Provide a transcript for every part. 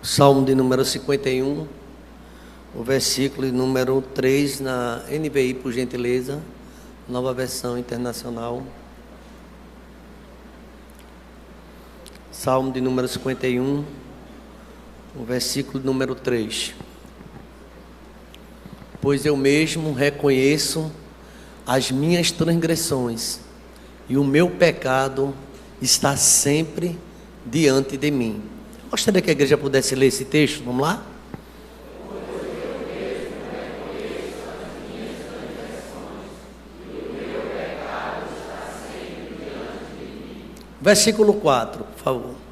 Salmo de número 51, o versículo de número 3 na NVI, por gentileza, nova versão internacional. Salmo de número 51, o versículo de número 3. Pois eu mesmo reconheço as minhas transgressões, e o meu pecado está sempre diante de mim. Gostaria que a igreja pudesse ler esse texto, vamos lá? Versículo 4, por favor.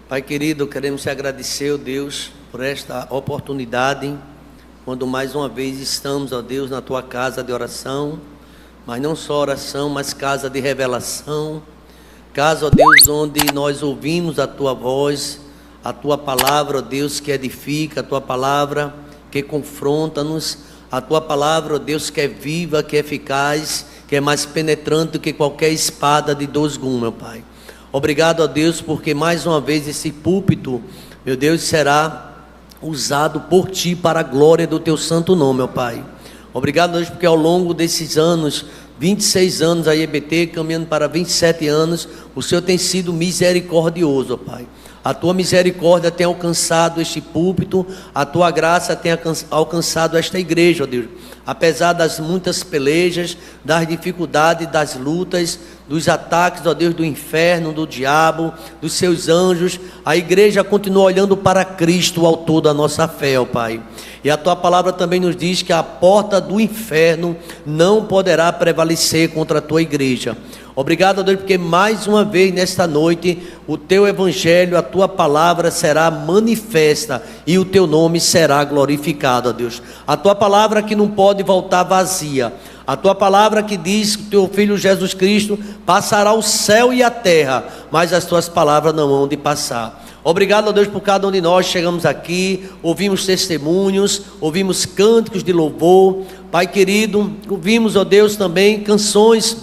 Pai querido, queremos te agradecer, ó Deus, por esta oportunidade, quando mais uma vez estamos, ó Deus, na tua casa de oração, mas não só oração, mas casa de revelação, casa, ó Deus, onde nós ouvimos a tua voz, a tua palavra, ó Deus, que edifica, a tua palavra que confronta-nos, a tua palavra, ó Deus, que é viva, que é eficaz, que é mais penetrante do que qualquer espada de dois gumes, meu Pai. Obrigado a Deus, porque mais uma vez esse púlpito, meu Deus, será usado por Ti para a glória do Teu santo nome, meu Pai. Obrigado a Deus, porque ao longo desses anos, 26 anos a IEBT, caminhando para 27 anos, o Senhor tem sido misericordioso, ó Pai. A Tua misericórdia tem alcançado este púlpito, a Tua graça tem alcançado esta igreja, ó Deus. Apesar das muitas pelejas, das dificuldades, das lutas, dos ataques, ó Deus, do inferno, do diabo, dos seus anjos, a igreja continua olhando para Cristo, o autor da nossa fé, ó Pai. E a Tua palavra também nos diz que a porta do inferno não poderá prevalecer contra a Tua igreja. Obrigado, ó Deus, porque mais uma vez nesta noite o Teu evangelho, a Tua palavra será manifesta e o Teu nome será glorificado, ó Deus. A Tua palavra que não pode voltar vazia. A Tua palavra que diz que o Teu Filho Jesus Cristo passará o céu e a terra, mas as Tuas palavras não hão de passar. Obrigado, ó Deus, por cada um de nós. Chegamos aqui, ouvimos testemunhos, ouvimos cânticos de louvor. Pai querido, ouvimos, ó Deus, também canções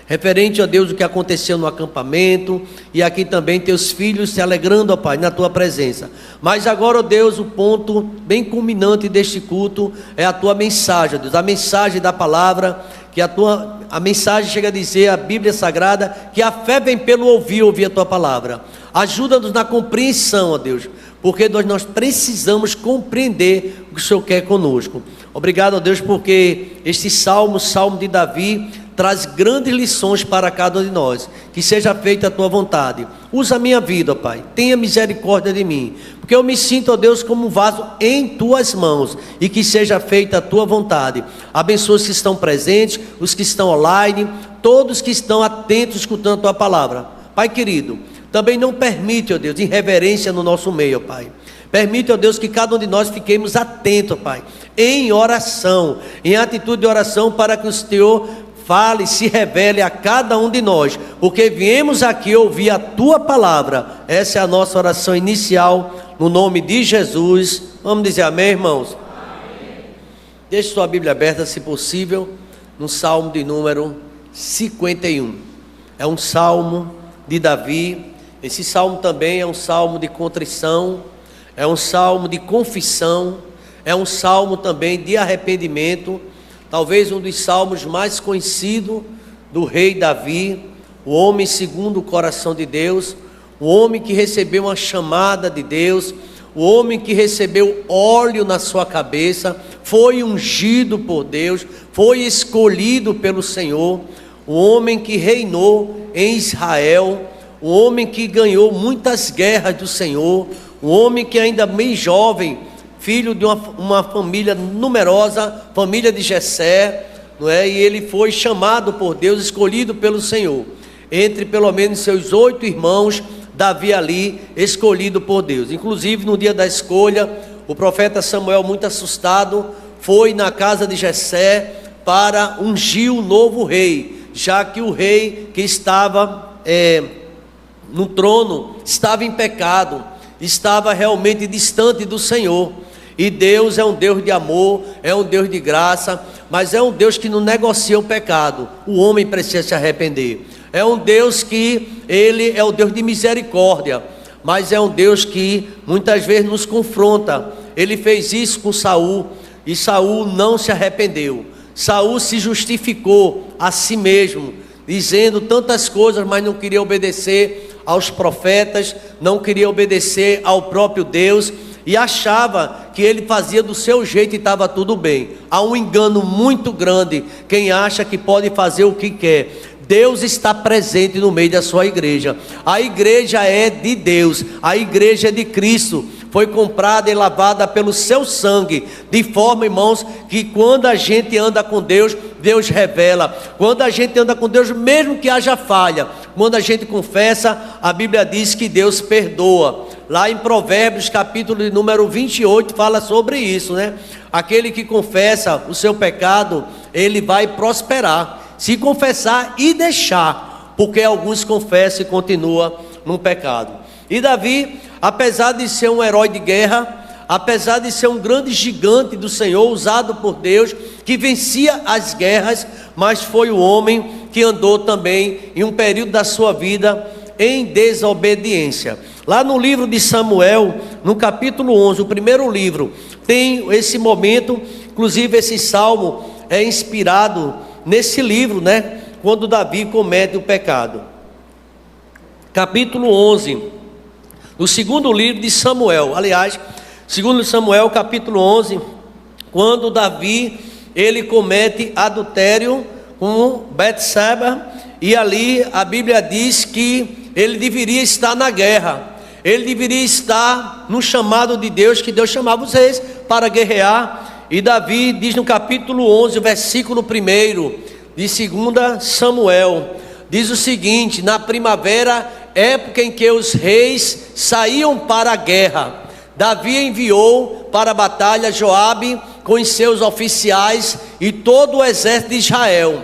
referente, ó Deus, o que aconteceu no acampamento, e aqui também teus filhos se alegrando, ó Pai, na tua presença. Mas agora, ó Deus, o ponto bem culminante deste culto é a tua mensagem, ó Deus, a mensagem da palavra, que a mensagem chega a dizer, a Bíblia Sagrada, que a fé vem pelo ouvir a tua palavra. Ajuda-nos na compreensão, ó Deus, porque nós precisamos compreender o que o Senhor quer conosco. Obrigado, ó Deus, porque este salmo, Salmo de Davi, traz grandes lições para cada um de nós. Que seja feita a Tua vontade. Usa a minha vida, ó Pai. Tenha misericórdia de mim. Porque eu me sinto, ó Deus, como um vaso em Tuas mãos. E que seja feita a Tua vontade. Abençoa os que estão presentes, os que estão online, todos que estão atentos escutando a Tua palavra. Pai querido, também não permite, ó Deus, irreverência no nosso meio, ó Pai. Permite, ó Deus, que cada um de nós fiquemos atentos, ó Pai, em oração, em atitude de oração, para que o Senhor fale, se revele a cada um de nós, porque viemos aqui ouvir a Tua palavra. Essa é a nossa oração inicial, no nome de Jesus. Vamos dizer amém, irmãos? Amém. Deixe sua Bíblia aberta, se possível, no Salmo de número 51. É um salmo de Davi. Esse salmo também é um salmo de contrição, é um salmo de confissão, é um salmo também de arrependimento. Talvez um dos salmos mais conhecidos do rei Davi, o homem segundo o coração de Deus, o homem que recebeu uma chamada de Deus, o homem que recebeu óleo na sua cabeça, foi ungido por Deus, foi escolhido pelo Senhor, o homem que reinou em Israel, o homem que ganhou muitas guerras do Senhor, o homem que ainda bem jovem, filho de uma família numerosa, família de Jessé, não é? E ele foi chamado por Deus, escolhido pelo Senhor. Entre pelo menos seus 8 irmãos, Davi ali, escolhido por Deus. Inclusive no dia da escolha, o profeta Samuel, muito assustado, foi na casa de Jessé para ungir o novo rei, já que o rei que estava no trono estava em pecado, estava realmente distante do Senhor. E Deus é um Deus de amor, é um Deus de graça, mas é um Deus que não negocia o pecado. O homem precisa se arrepender. É um Deus que Ele é o Deus de misericórdia, mas é um Deus que muitas vezes nos confronta. Ele fez isso com Saul, e Saul não se arrependeu. Saul se justificou a si mesmo, dizendo tantas coisas, mas não queria obedecer aos profetas, não queria obedecer ao próprio Deus, e achava que ele fazia do seu jeito e estava tudo bem. Há um engano muito grande quem acha que pode fazer o que quer. Deus está presente no meio da sua igreja. A igreja é de Deus, a igreja é de Cristo, foi comprada e lavada pelo seu sangue, de forma, irmãos, que quando a gente anda com Deus, Deus revela. Quando a gente anda com Deus, mesmo que haja falha, quando a gente confessa, a Bíblia diz que Deus perdoa. Lá em Provérbios, capítulo número 28, fala sobre isso, né? Aquele que confessa o seu pecado, ele vai prosperar, se confessar e deixar, porque alguns confessam e continuam no pecado. E Davi, apesar de ser um herói de guerra, apesar de ser um grande gigante do Senhor, usado por Deus, que vencia as guerras, mas foi o homem que andou também em um período da sua vida em desobediência. Lá no livro de Samuel, no capítulo 11, o primeiro livro, tem esse momento, inclusive esse salmo é inspirado nesse livro, né? Quando Davi comete o pecado. Capítulo 11, no segundo livro de Samuel, aliás, segundo Samuel, capítulo 11, quando Davi, ele comete adultério com Betseba, e ali a Bíblia diz que ele deveria estar na guerra, ele deveria estar no chamado de Deus, que Deus chamava os reis para guerrear. E Davi diz no capítulo 11, versículo 1 de 2 Samuel, diz o seguinte: na primavera, época em que os reis saíam para a guerra, Davi enviou para a batalha Joabe com os seus oficiais e todo o exército de Israel.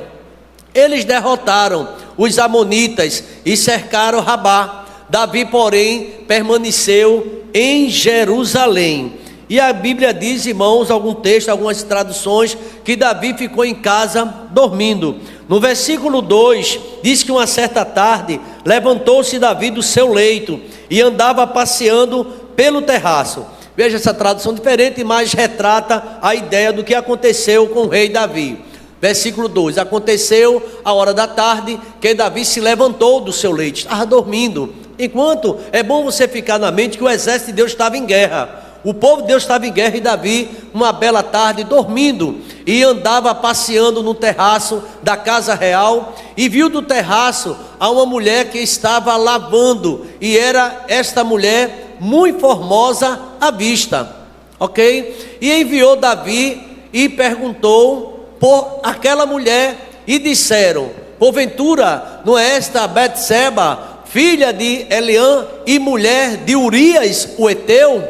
Eles derrotaram os amonitas e cercaram Rabá. Davi, porém, permaneceu em Jerusalém. E a Bíblia diz, irmãos, algum texto, algumas traduções, que Davi ficou em casa dormindo. No versículo 2, diz que uma certa tarde, levantou-se Davi do seu leito e andava passeando pelo terraço. Veja, essa tradução diferente, mas retrata a ideia do que aconteceu com o rei Davi. Versículo 2, aconteceu a hora da tarde, que Davi se levantou do seu leito, estava dormindo. Enquanto é bom você ficar na mente que o exército de Deus estava em guerra, o povo de Deus estava em guerra, e Davi, uma bela tarde, dormindo, e andava passeando no terraço da casa real, e viu do terraço a uma mulher que estava lavando, e era esta mulher muito formosa à vista, ok? E enviou Davi e perguntou por aquela mulher, e disseram: porventura não é esta Betseba, filha de Eliã e mulher de Urias o Eteu?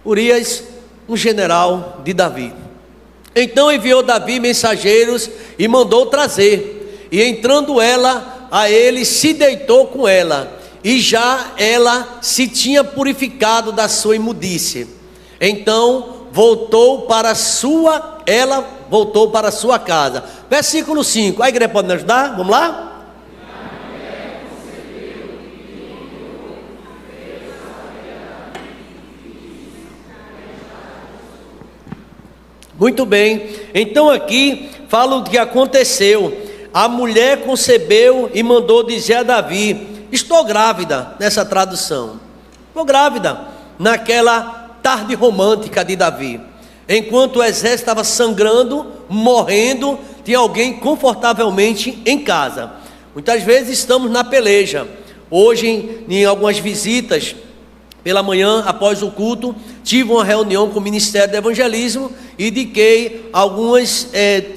Urias, um general de Davi. Então enviou Davi mensageiros e mandou trazer, e entrando ela a ele, se deitou com ela, e já ela se tinha purificado da sua imundície. Então ela voltou para sua casa. Versículo 5, a igreja pode me ajudar? Vamos lá? Muito bem, então aqui fala o que aconteceu. A mulher concebeu e mandou dizer a Davi: estou grávida, nessa tradução. Estou grávida, naquela tarde romântica de Davi. Enquanto o exército estava sangrando, morrendo, tinha alguém confortavelmente em casa. Muitas vezes estamos na peleja. Hoje, em algumas visitas, pela manhã, após o culto, tive uma reunião com o Ministério do Evangelismo e indiquei algumas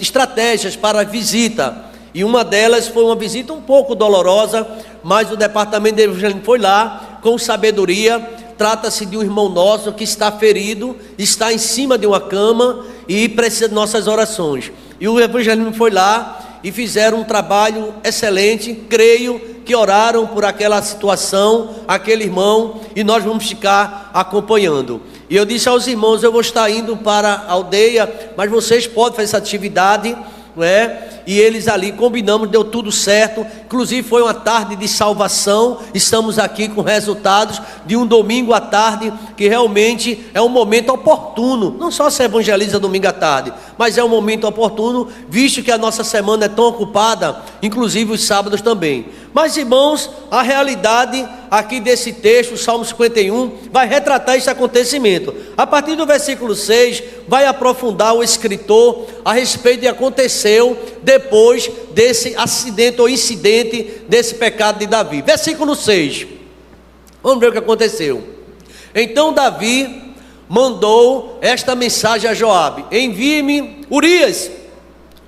estratégias para a visita. E uma delas foi uma visita um pouco dolorosa, mas o departamento de evangelismo foi lá com sabedoria. Trata-se de um irmão nosso que está ferido, está em cima de uma cama e precisa de nossas orações. E o evangelismo foi lá e fizeram um trabalho excelente. Creio que oraram por aquela situação, aquele irmão, e nós vamos ficar acompanhando. E eu disse aos irmãos, eu vou estar indo para a aldeia, mas vocês podem fazer essa atividade, não é? E eles ali combinamos, deu tudo certo. Inclusive foi uma tarde de salvação. Estamos aqui com resultados de um domingo à tarde, que realmente é um momento oportuno. Não só se evangeliza domingo à tarde, mas é um momento oportuno, visto que a nossa semana é tão ocupada, inclusive os sábados também. Mas, irmãos, a realidade aqui desse texto, Salmo 51, vai retratar esse acontecimento. A partir do versículo 6, vai aprofundar o escritor a respeito do que aconteceu depois desse acidente ou incidente desse pecado de Davi. Versículo 6, vamos ver o que aconteceu. Então Davi mandou esta mensagem a Joabe: envie-me Urias,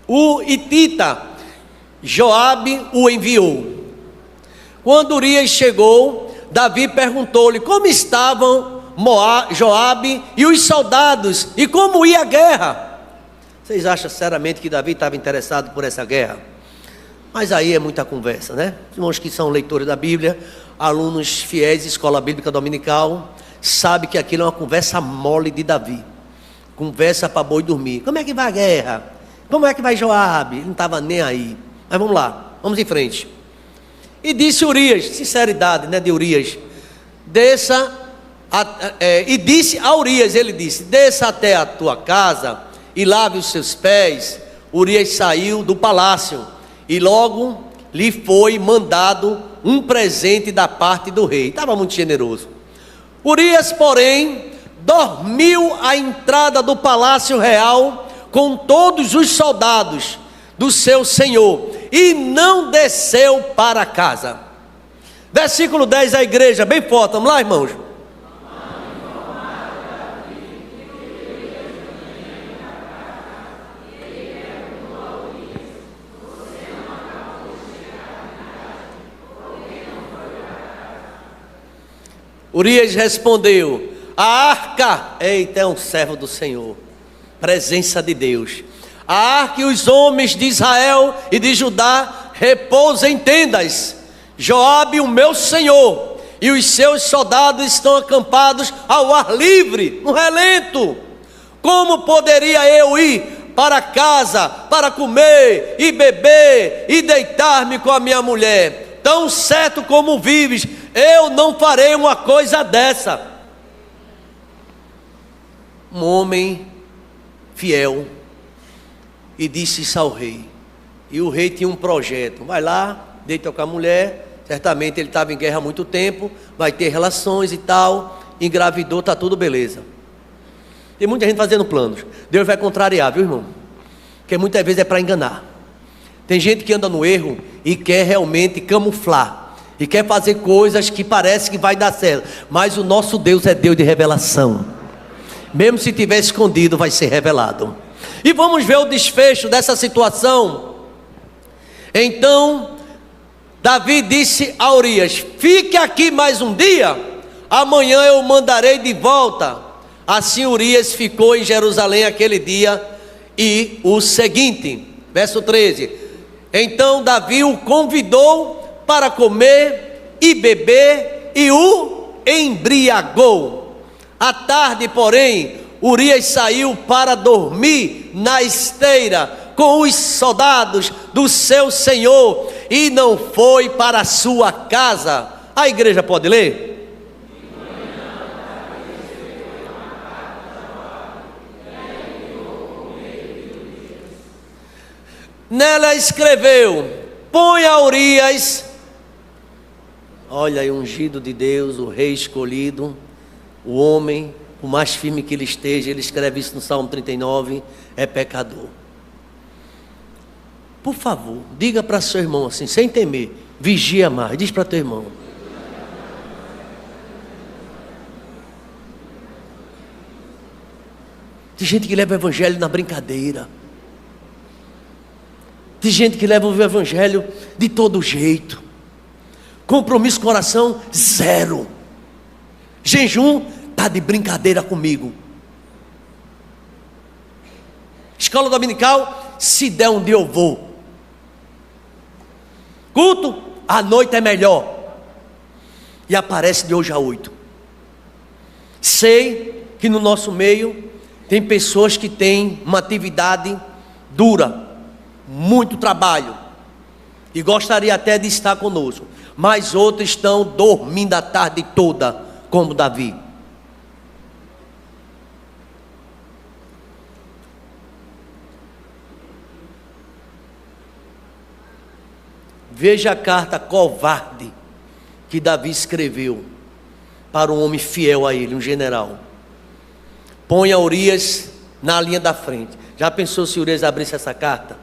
o hitita. Joabe o enviou. Quando Urias chegou, Davi perguntou-lhe como estavam Joabe e os soldados, e como ia a guerra. Vocês acham sinceramente que Davi estava interessado por essa guerra? Mas aí é muita conversa, né? Irmãos que são leitores da Bíblia, alunos fiéis de escola bíblica dominical, sabe que aquilo é uma conversa mole de Davi. Conversa para boi dormir. Como é que vai a guerra? Como é que vai Joabe? Ele não estava nem aí. Mas vamos lá, vamos em frente. E disse Urias, sinceridade, né, de Urias, e disse a Urias, ele disse: desça até a tua casa e lave os seus pés. Urias saiu do palácio e logo lhe foi mandado um presente da parte do rei. Estava muito generoso. Urias, porém, dormiu à entrada do palácio real com todos os soldados do seu senhor e não desceu para casa. Versículo 10, a igreja, bem forte, vamos lá, irmãos. Urias respondeu: a arca, eita, é um servo do Senhor, presença de Deus. A arca e os homens de Israel e de Judá repousam em tendas. Joabe, o meu senhor, e os seus soldados estão acampados ao ar livre, no relento. Como poderia eu ir para casa para comer e beber e deitar-me com a minha mulher? Tão certo como vives, eu não farei uma coisa dessa. Um homem fiel, e disse isso ao rei. E o rei tinha um projeto: vai lá, deita com a mulher. Certamente ele estava em guerra há muito tempo, vai ter relações e tal. Engravidou, está tudo beleza. Tem muita gente fazendo planos. Deus vai contrariar, viu, irmão? Porque muitas vezes é para enganar. Tem gente que anda no erro e quer realmente camuflar, e quer fazer coisas que parece que vai dar certo. Mas o nosso Deus é Deus de revelação. Mesmo se tiver escondido, vai ser revelado. E vamos ver o desfecho dessa situação. Então Davi disse a Urias: fique aqui mais um dia, amanhã eu o mandarei de volta. Assim Urias ficou em Jerusalém aquele dia e o seguinte. Verso 13. Então Davi o convidou para comer e beber e o embriagou. À tarde, porém, Urias saiu para dormir na esteira com os soldados do seu senhor e não foi para a sua casa. A igreja pode ler? Nela escreveu: põe a Urias, olha aí, ungido de Deus, o rei escolhido, o homem, por mais firme que ele esteja, ele escreve isso no Salmo 39, é pecador. Por favor, diga para seu irmão assim, sem temer: vigia mais. Diz para teu irmão. Tem gente que leva o evangelho na brincadeira. Tem gente que leva o evangelho de todo jeito. Compromisso com o coração, zero. Jejum, está de brincadeira comigo. Escola dominical, se der um dia eu vou. Culto, à noite é melhor. E aparece de hoje a 8. Sei que no nosso meio tem pessoas que têm uma atividade dura, muito trabalho, e gostaria até de estar conosco, mas outros estão dormindo a tarde toda, como Davi. Veja a carta covarde que Davi escreveu para um homem fiel a ele, um general. Ponha Urias na linha da frente. Já pensou se Urias abrisse essa carta?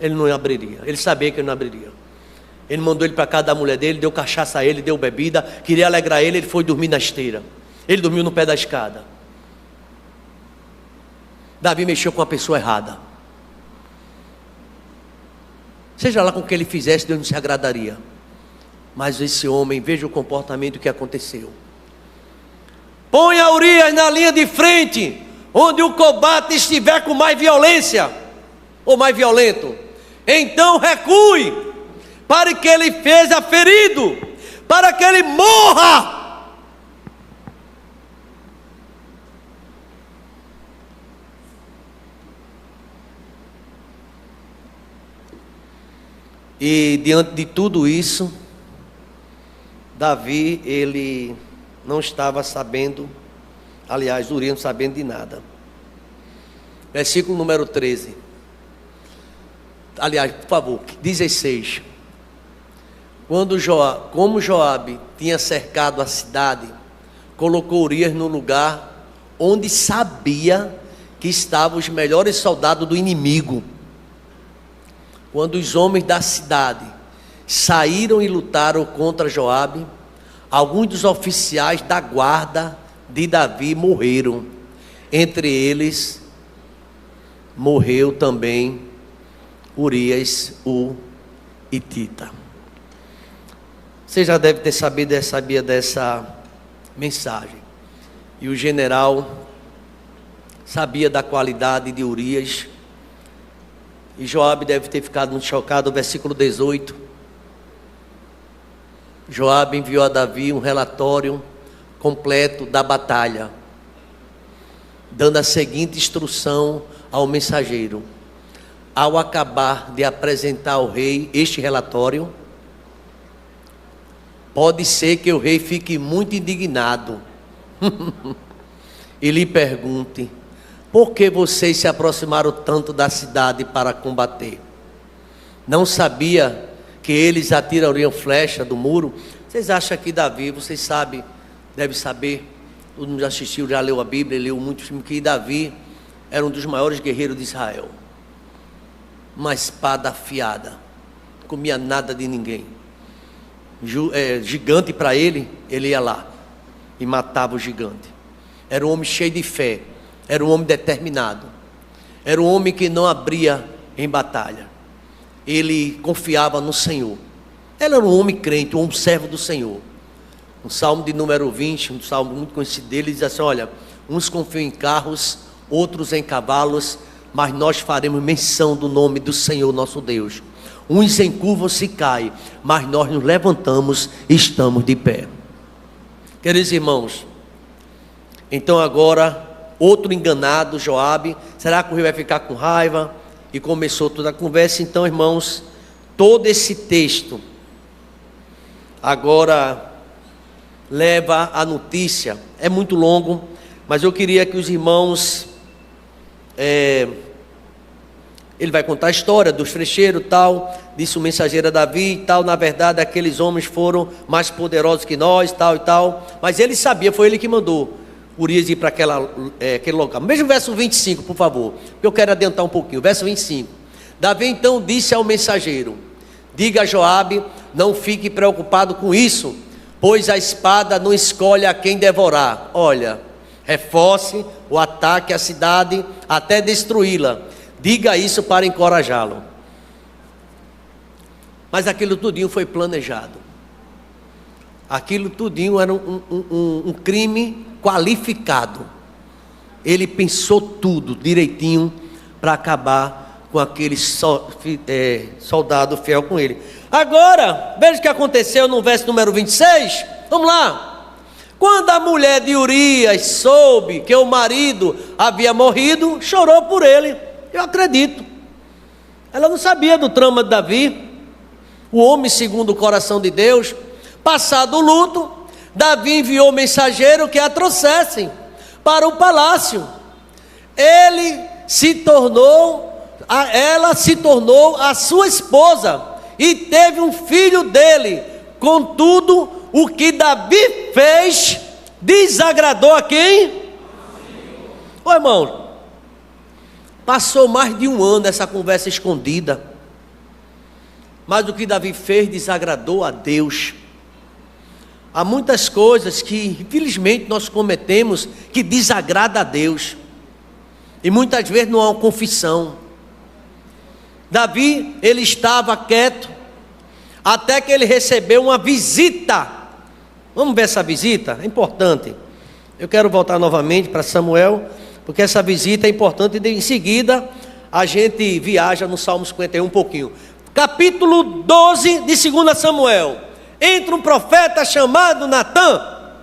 Ele não abriria, ele sabia que ele não abriria. Ele mandou ele para casa da mulher dele, deu cachaça a ele, deu bebida, queria alegrar ele, ele foi dormir na esteira. Ele dormiu no pé da escada. Davi mexeu com a pessoa errada. Seja lá com o que ele fizesse, Deus não se agradaria. Mas esse homem, veja o comportamento que aconteceu. Ponha Urias na linha de frente, onde o combate estiver com mais violência, ou mais violento. Então recue, para que ele seja ferido, para que ele morra. E diante de tudo isso, Davi, ele não estava sabendo, aliás, Urias não sabendo de nada. Versículo número 13. Aliás, por favor, 16. Como Joabe tinha cercado a cidade, colocou Urias no lugar onde sabia que estavam os melhores soldados do inimigo. Quando os homens da cidade saíram e lutaram contra Joabe, alguns dos oficiais da guarda de Davi morreram. Entre eles, morreu também Urias, o hitita. Você já deve ter sabia dessa mensagem. E o general sabia da qualidade de Urias. E Joabe deve ter ficado muito chocado. Versículo 18. Joabe enviou a Davi um relatório completo da batalha, dando a seguinte instrução ao mensageiro: ao acabar de apresentar ao rei este relatório, pode ser que o rei fique muito indignado e lhe pergunte: por que vocês se aproximaram tanto da cidade para combater? Não sabia que eles atirariam flecha do muro? Vocês acham que Davi, vocês sabem, deve saber, todo mundo já assistiu, já leu a Bíblia, leu muitos filmes, que Davi era um dos maiores guerreiros de Israel. Uma espada afiada, não comia nada de ninguém. Gigante para ele, ele ia lá e matava o gigante. Era um homem cheio de fé, era um homem determinado, era um homem que não abria em batalha. Ele confiava no Senhor. Ele era um homem crente, um servo do Senhor. Um salmo de número 20, um salmo muito conhecido dele, diz assim: olha, uns confiam em carros, outros em cavalos, mas nós faremos menção do nome do Senhor nosso Deus. Uns em curva se caem, mas nós nos levantamos e estamos de pé. Queridos irmãos, então agora, outro enganado, Joabe. Será que o rei vai ficar com raiva? E começou toda a conversa. Então, irmãos, todo esse texto agora leva a notícia. É muito longo, mas eu queria que os irmãos... ele vai contar a história dos frecheiros, tal, disse o mensageiro a Davi, tal, na verdade aqueles homens foram mais poderosos que nós, tal e tal, mas ele sabia, foi ele que mandou Urias ir para aquele local. Mesmo verso 25, por favor, porque eu quero adiantar um pouquinho. Verso 25. Davi então disse ao mensageiro: diga a Joabe, não fique preocupado com isso, pois a espada não escolhe a quem devorar. Olha, reforce o ataque à cidade até destruí-la. Diga isso para encorajá-lo. Mas aquilo tudinho foi planejado. Aquilo tudinho era um crime qualificado. Ele pensou tudo direitinho para acabar com aquele soldado fiel com ele. Agora, veja o que aconteceu no verso número 26. Vamos lá. Quando a mulher de Urias soube que o marido havia morrido, chorou por ele. Eu acredito. Ela não sabia do trama de Davi, o homem segundo o coração de Deus. Passado o luto, Davi enviou mensageiro que a trouxessem para o palácio. Ela se tornou a sua esposa e teve um filho dele. Contudo, o que Davi fez desagradou a quem? Ô irmão, passou mais de um ano essa conversa escondida, mas o que Davi fez desagradou a Deus. Há muitas coisas que infelizmente nós cometemos que desagrada a Deus, e muitas vezes não há uma confissão. Davi, ele estava quieto até que ele recebeu uma visita. Vamos ver essa visita? É importante. Eu quero voltar novamente para Samuel, porque essa visita é importante, e em seguida a gente viaja no Salmo 51 um pouquinho. Capítulo 12 de 2 Samuel. Entra um profeta chamado Natã.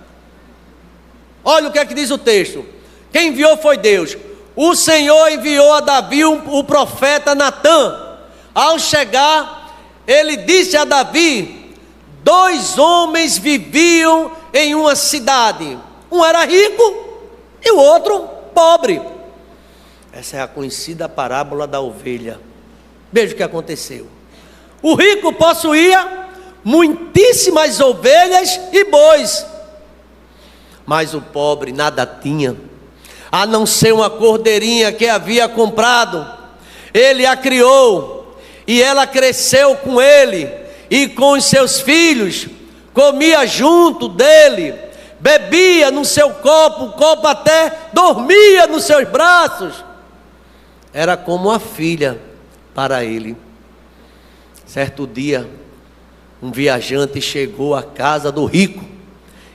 Olha o que é que diz o texto. Quem enviou foi Deus. O Senhor enviou a Davi o profeta Natã. Ao chegar, ele disse a Davi: 2 homens viviam em uma cidade. Um era rico e o outro pobre. Essa é a conhecida parábola da ovelha. Veja o que aconteceu. O rico possuía muitíssimas ovelhas e bois, mas o pobre nada tinha, a não ser uma cordeirinha que havia comprado. Ele a criou, e ela cresceu com ele e com os seus filhos, comia junto dele, bebia no seu copo, o copo até dormia nos seus braços. Era como uma filha para ele. Certo dia, um viajante chegou à casa do rico,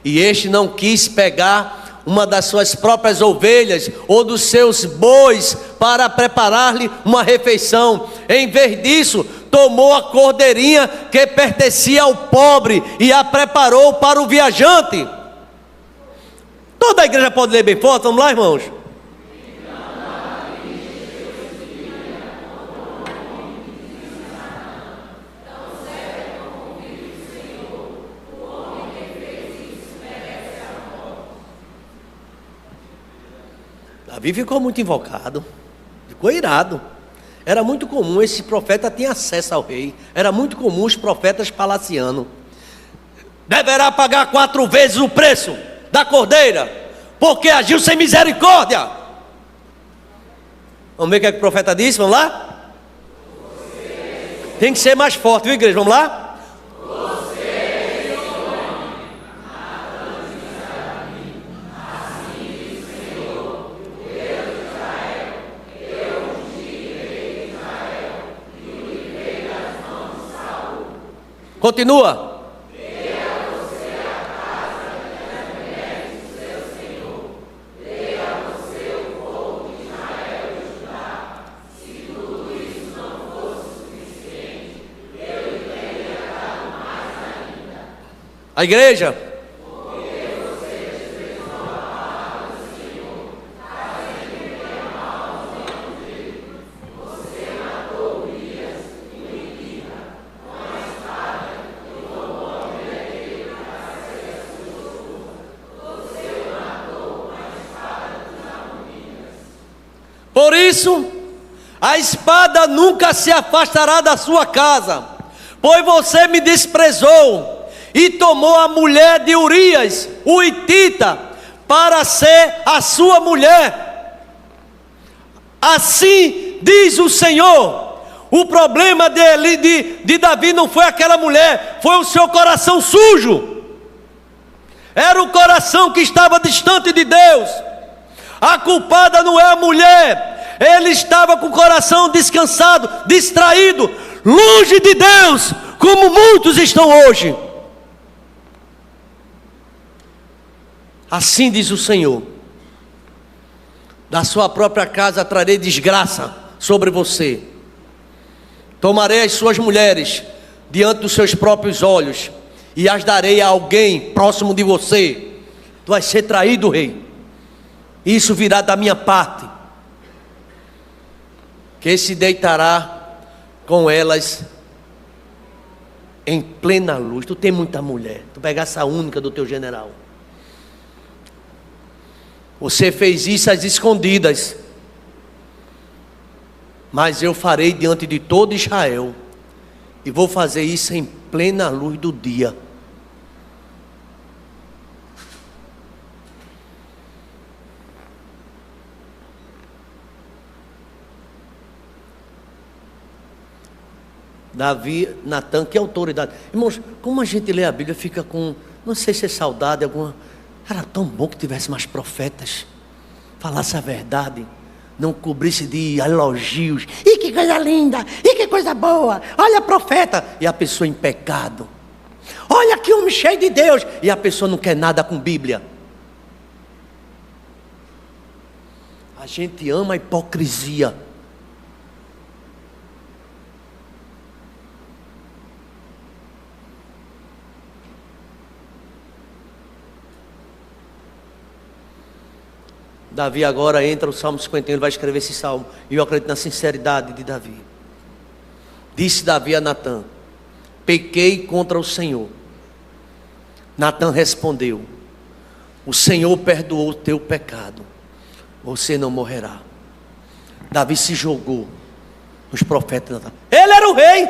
e este não quis pegar uma das suas próprias ovelhas ou dos seus bois para preparar-lhe uma refeição. Em vez disso, tomou a cordeirinha que pertencia ao pobre e a preparou para o viajante. Toda a igreja pode ler bem forte, vamos lá, irmãos? Davi ficou muito invocado, ficou irado. Era muito comum, esse profeta tinha acesso ao rei. Era muito comum os profetas palacianos. Deverá pagar 4 vezes o preço da cordeira, porque agiu sem misericórdia. Vamos ver o que é que o profeta disse, vamos lá? Tem que ser mais forte, viu, igreja? Vamos lá? Continua. A igreja. Por isso, a espada nunca se afastará da sua casa, pois você me desprezou e tomou a mulher de Urias, o hitita, para ser a sua mulher. Assim diz o Senhor. O problema de Davi não foi aquela mulher, foi o seu coração sujo. Era o coração que estava distante de Deus. A culpada não é a mulher, ele estava com o coração descansado, distraído, longe de Deus, como muitos estão hoje. Assim diz o Senhor: da sua própria casa trarei desgraça sobre você. Tomarei as suas mulheres diante dos seus próprios olhos e as darei a alguém próximo de você. Tu vais ser traído, rei. Isso virá da minha parte, que se deitará com elas em plena luz. Tu tem muita mulher, tu pegasse a única do teu general. Você fez isso às escondidas, mas eu farei diante de todo Israel, e vou fazer isso em plena luz do dia. Davi, Natan, que autoridade. Irmãos, como a gente lê a Bíblia, fica com, não sei se é saudade, alguma. Era tão bom que tivesse mais profetas, falasse a verdade, não cobrisse de elogios. E que coisa linda, e que coisa boa, olha profeta, e a pessoa em pecado. Olha que homem cheio de Deus, e a pessoa não quer nada com Bíblia. A gente ama a hipocrisia. Davi agora entra no Salmo 51, ele vai escrever esse salmo, e eu acredito na sinceridade de Davi. Disse Davi a Natan: pequei contra o Senhor. Natan respondeu: o Senhor perdoou o teu pecado, você não morrerá. Davi se jogou nos profetas de Natan. Ele era o rei,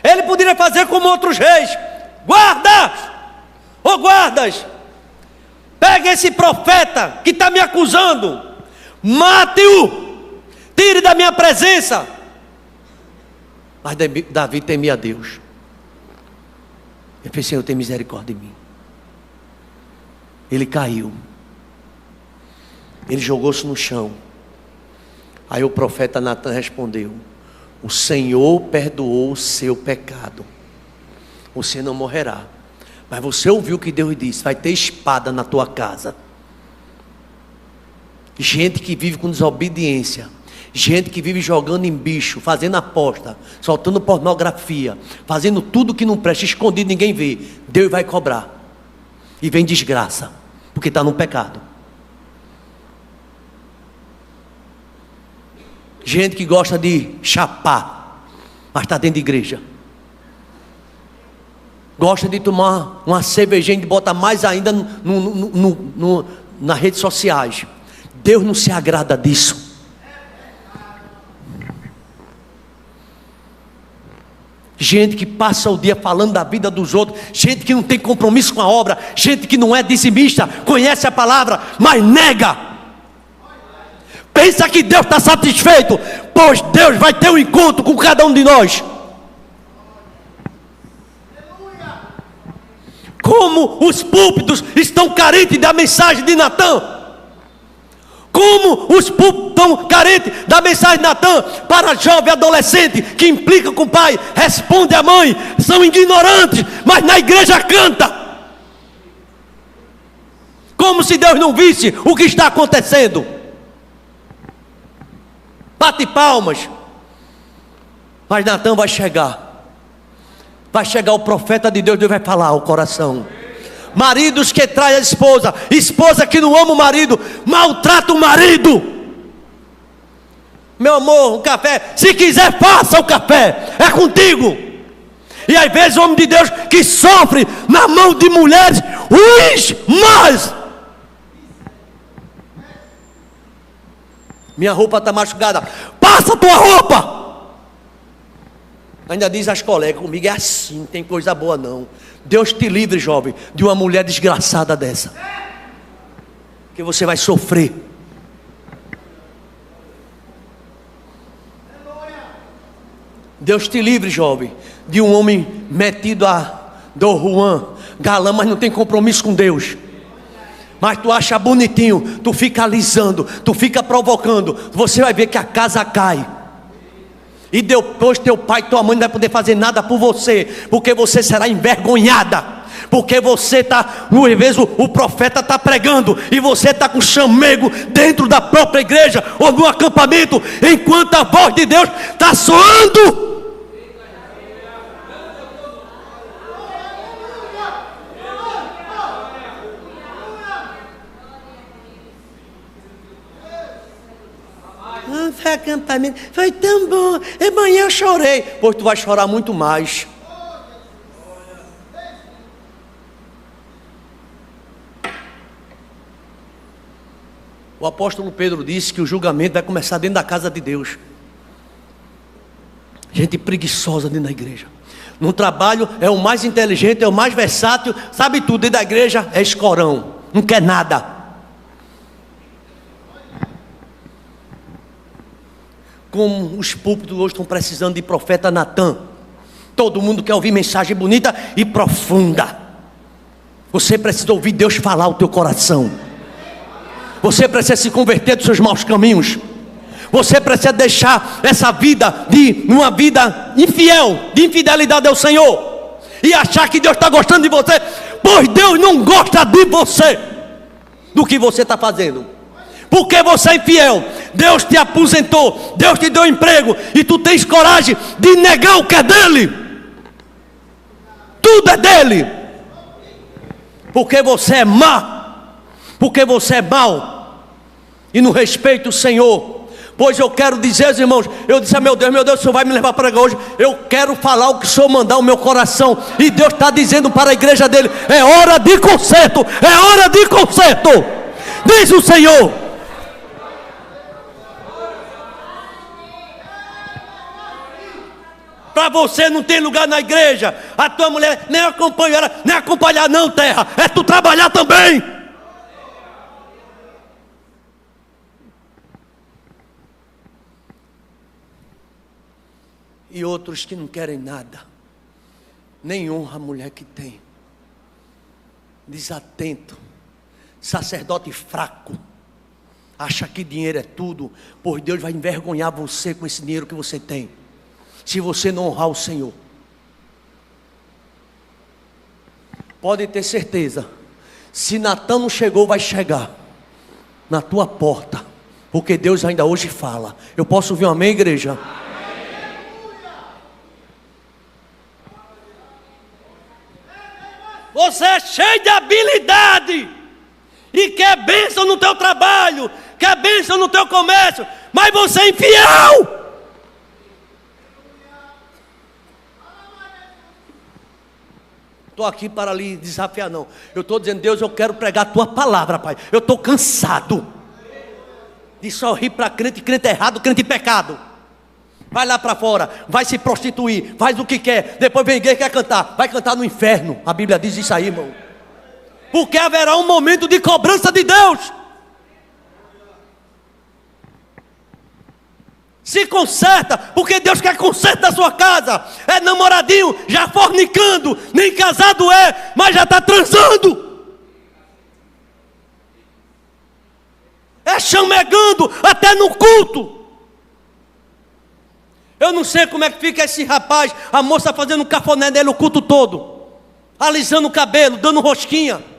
ele poderia fazer como outros reis. Guarda, ô guardas, pega esse profeta que está me acusando, mate-o, tire da minha presença. Mas Davi temia a Deus. Ele fez: Senhor, tem misericórdia de mim. Ele caiu, ele jogou-se no chão. Aí o profeta Natan respondeu: o Senhor perdoou o seu pecado, você não morrerá. Mas você ouviu o que Deus disse: vai ter espada na tua casa. Gente que vive com desobediência, gente que vive jogando em bicho, fazendo aposta, soltando pornografia, fazendo tudo que não presta, escondido, ninguém vê. Deus vai cobrar. E vem desgraça, porque está no pecado. Gente que gosta de chapar, mas está dentro de igreja. Gosta de tomar uma cervejinha e bota mais ainda nas redes sociais. Deus não se agrada disso. Gente que passa o dia falando da vida dos outros, gente que não tem compromisso com a obra, gente que não é dizimista, conhece a palavra, mas nega. Pensa que Deus está satisfeito, pois Deus vai ter um encontro com cada um de nós. Como os púlpitos estão carentes da mensagem de Natan. Como os púlpitos estão carentes da mensagem de Natan para jovem adolescente que implica com o pai, responde à mãe, são ignorantes, mas na igreja canta. Como se Deus não visse o que está acontecendo. Bate palmas. Mas Natan vai chegar. Vai chegar o profeta de Deus, Deus vai falar ao coração. Maridos que traem a esposa, esposa que não ama o marido, maltrata o marido. Meu amor, um café, se quiser faça o café, é contigo. E às vezes o homem de Deus que sofre na mão de mulheres, mas minha roupa está machucada, passa a tua roupa. Ainda diz as colegas: comigo é assim, não tem coisa boa não. Deus te livre, jovem, de uma mulher desgraçada dessa, que você vai sofrer. Deus te livre, jovem, de um homem metido a Dom Juan, galã, mas não tem compromisso com Deus. Mas tu acha bonitinho, tu fica alisando, tu fica provocando, você vai ver que a casa cai. E depois teu pai e tua mãe não vai poder fazer nada por você, porque você será envergonhada, porque você está, às vezes o profeta está pregando, e você está com chamego dentro da própria igreja, ou no acampamento, enquanto a voz de Deus está soando. apartamento. Foi tão bom. Amanhã eu chorei. Pois tu vai chorar muito mais. O apóstolo Pedro disse que o julgamento vai começar dentro da casa de Deus. Gente preguiçosa dentro da igreja. No trabalho é o mais inteligente, é o mais versátil, sabe tudo. Dentro da igreja é escorão, não quer nada. Como os púlpitos hoje estão precisando de profeta Natan. Todo mundo quer ouvir mensagem bonita e profunda. Você precisa ouvir Deus falar o teu coração. Você precisa se converter dos seus maus caminhos. Você precisa deixar essa vida uma vida infiel, de infidelidade ao Senhor, e achar que Deus está gostando de você, pois Deus não gosta de você, do que você está fazendo, porque você é infiel. Deus te aposentou, Deus te deu emprego, e tu tens coragem de negar o que é dele. Tudo é dele, porque você é má, porque você é mau, e não respeita o Senhor. Pois eu quero dizer, irmãos, eu disse, meu Deus, o Senhor vai me levar para hoje. Eu quero falar o que o Senhor mandar o meu coração. E Deus está dizendo para a igreja dele: é hora de conserto, é hora de conserto, diz o Senhor. Para você não tem lugar na igreja. A tua mulher nem acompanha ela, nem acompanhar não, terra. É tu trabalhar também. E outros que não querem nada, nem honra a mulher que tem. Desatento, sacerdote fraco, acha que dinheiro é tudo, pois Deus vai envergonhar você com esse dinheiro que você tem, se você não honrar o Senhor. Pode ter certeza, se Natan não chegou, vai chegar na tua porta, porque Deus ainda hoje fala. Eu posso ouvir um amém, igreja? Você é cheio de habilidade e quer bênção no teu trabalho, quer bênção no teu comércio, mas você é infiel. Estou aqui para lhe desafiar, não. Eu estou dizendo: Deus, eu quero pregar a tua palavra, Pai. Eu estou cansado de sorrir para crente errado, crente pecado. Vai lá para fora, vai se prostituir, faz o que quer, depois vem igreja e quer cantar, vai cantar no inferno. A Bíblia diz isso aí, irmão. Porque haverá um momento de cobrança de Deus. Se conserta, porque Deus quer conserto da sua casa. É namoradinho, já fornicando, nem casado é, mas já está transando. É chamegando até no culto. Eu não sei como é que fica esse rapaz, a moça fazendo um cafuné nele o culto todo, alisando o cabelo, dando rosquinha.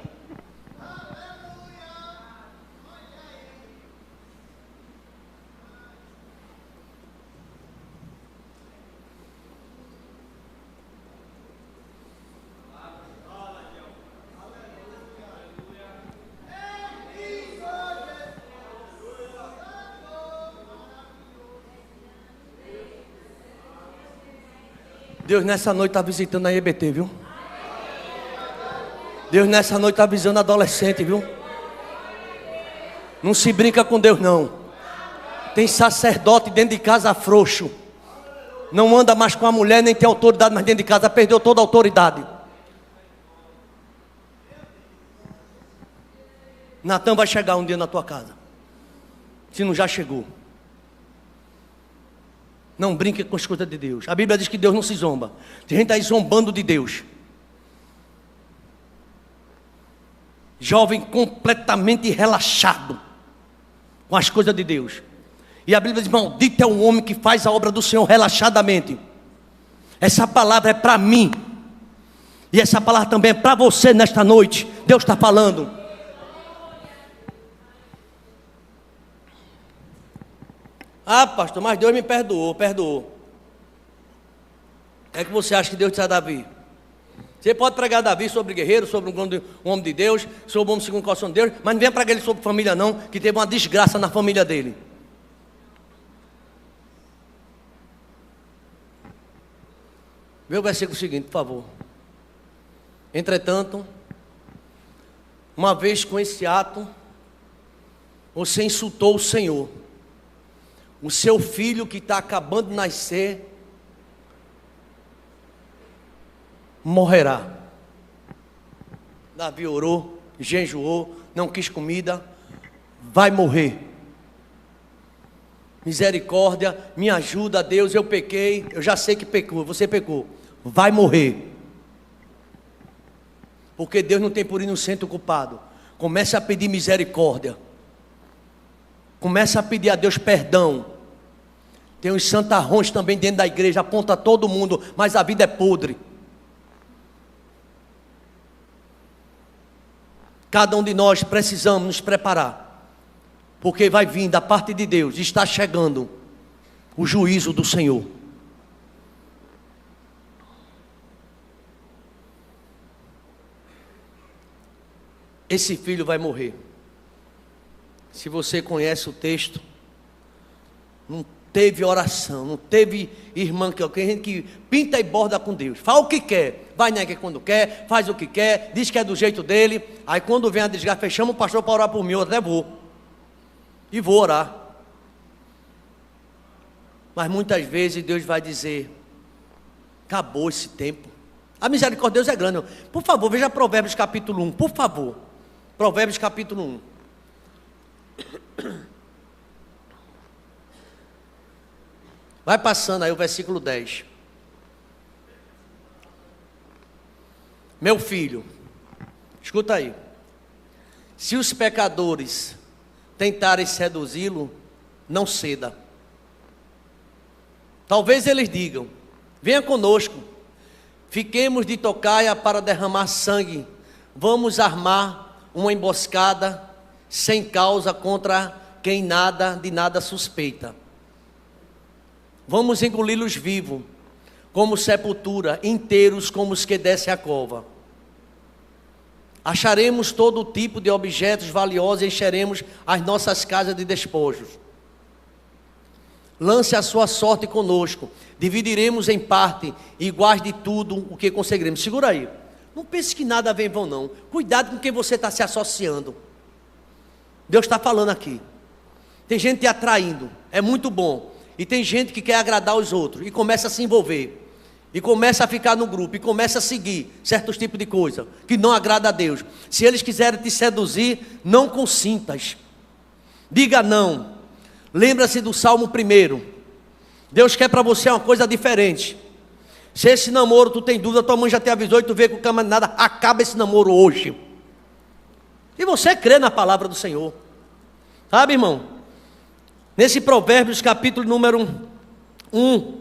Deus nessa noite está visitando a EBT, viu? Deus nessa noite está visitando adolescente, viu? Não se brinca com Deus, não. Tem sacerdote dentro de casa frouxo. Não anda mais com a mulher, nem tem autoridade mais dentro de casa. Perdeu toda a autoridade. Natan vai chegar um dia na tua casa, se não já chegou. Não brinque com as coisas de Deus. A Bíblia diz que Deus não se zomba. Tem gente aí zombando de Deus. Jovem completamente relaxado com as coisas de Deus. E a Bíblia diz: maldito é o homem que faz a obra do Senhor relaxadamente. Essa palavra é para mim. E essa palavra também é para você nesta noite. Deus está falando. Ah, pastor, mas Deus me perdoou. É que você acha que Deus disse a Davi? Você pode pregar a Davi sobre guerreiro, sobre um homem de Deus, sobre um homem segundo o coração de Deus, mas não venha pregar ele sobre família não, que teve uma desgraça na família dele. Vê o versículo seguinte, por favor. Entretanto, uma vez com esse ato, você insultou o Senhor. O seu filho que está acabando de nascer morrerá. Davi orou, jejuou, não quis comida, vai morrer. Misericórdia, me ajuda, Deus, eu pequei, eu já sei que pecou, você pecou, vai morrer. Porque Deus não tem por inocente o culpado. Comece a pedir misericórdia. Comece a pedir a Deus perdão. Tem uns santarrões também dentro da igreja, aponta todo mundo, mas a vida é podre. Cada um de nós precisamos nos preparar, porque vai vir da parte de Deus, está chegando o juízo do Senhor. Esse filho vai morrer. Se você conhece o texto, não teve oração, não teve irmã que tem gente que pinta e borda com Deus, fala o que quer, vai negar quando quer, faz o que quer, diz que é do jeito dele, aí quando vem a desgraça, chama o pastor para orar por mim, eu até vou, e vou orar, mas muitas vezes Deus vai dizer, acabou esse tempo, a misericórdia de Deus é grande, por favor, veja Provérbios capítulo 1, por favor, Provérbios capítulo 1, vai passando aí o versículo 10. Meu filho, escuta aí. Se os pecadores tentarem seduzi-lo, não ceda. Talvez eles digam, venha conosco, fiquemos de tocaia para derramar sangue, vamos armar uma emboscada sem causa contra quem de nada suspeita. Vamos engoli-los vivos, como sepultura, inteiros como os que descem a cova. Acharemos todo tipo de objetos valiosos e encheremos as nossas casas de despojos. Lance a sua sorte conosco, dividiremos em parte, iguais de tudo o que conseguiremos. Segura aí, não pense que nada vem em vão não, cuidado com quem você está se associando. Deus está falando aqui, tem gente te atraindo, é muito bom. E tem gente que quer agradar os outros, e começa a se envolver, e começa a ficar no grupo, e começa a seguir certos tipos de coisa, que não agrada a Deus. Se eles quiserem te seduzir, não consintas, diga não. Lembra-se do Salmo 1, Deus quer para você uma coisa diferente. Se esse namoro tu tem dúvida, tua mãe já te avisou, e tu vê que o cama nada, acaba esse namoro hoje, e você crê na palavra do Senhor, sabe, irmão? Nesse Provérbios capítulo número 1,